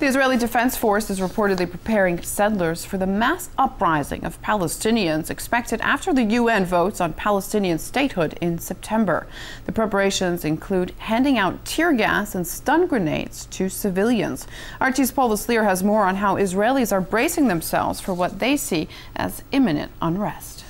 The Israeli Defense Force is reportedly preparing settlers for the mass uprising of Palestinians expected after the UN votes on Palestinian statehood in September. The preparations include handing out tear gas and stun grenades to civilians. RT's Paul Vaslier has more on how Israelis are bracing themselves for what they see as imminent unrest.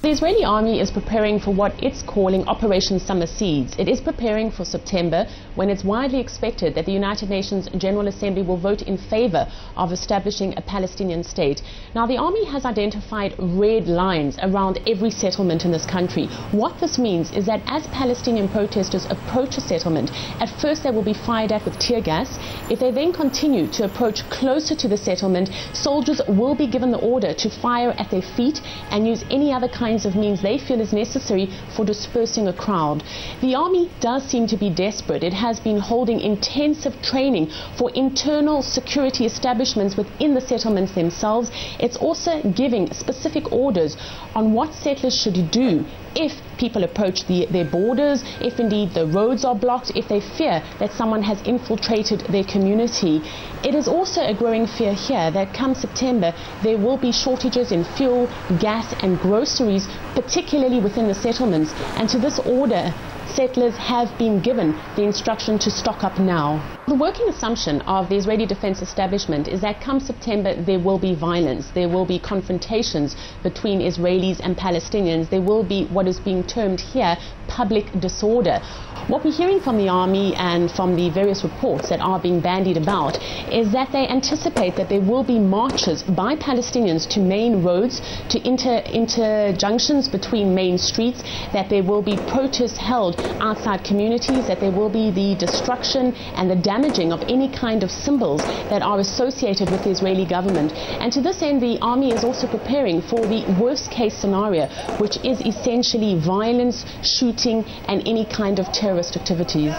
The Israeli army is preparing for what it's calling Operation Summer Seeds. It is preparing for September, when it's widely expected that the United Nations General Assembly will vote in favor of establishing a Palestinian state. Now, the army has identified red lines around every settlement in this country. What this means is that as Palestinian protesters approach a settlement, at first they will be fired at with tear gas. If they then continue to approach closer to the settlement, soldiers will be given the order to fire at their feet and use any other kinds of means they feel is necessary for dispersing a crowd. The army does seem to be desperate. It has been holding intensive training for internal security establishments within the settlements themselves. It's also giving specific orders on what settlers should do if people approach their borders, if indeed the roads are blocked, if they fear that someone has infiltrated their community. It is also a growing fear here that come September there will be shortages in fuel, gas and groceries, particularly within the settlements. And to this order, settlers have been given the instruction to stock up now. The working assumption of the Israeli Defense Establishment is that come September there will be violence, there will be confrontations between Israelis and Palestinians, there will be what is being termed here public disorder. What we're hearing from the army and from the various reports that are being bandied about is that they anticipate that there will be marches by Palestinians to main roads, to interjunctions between main streets, that there will be protests held outside communities, that there will be the destruction and the damaging of any kind of symbols that are associated with the Israeli government. And to this end, the army is also preparing for the worst case scenario, which is essentially violence, shooting and any kind of terrorist activities.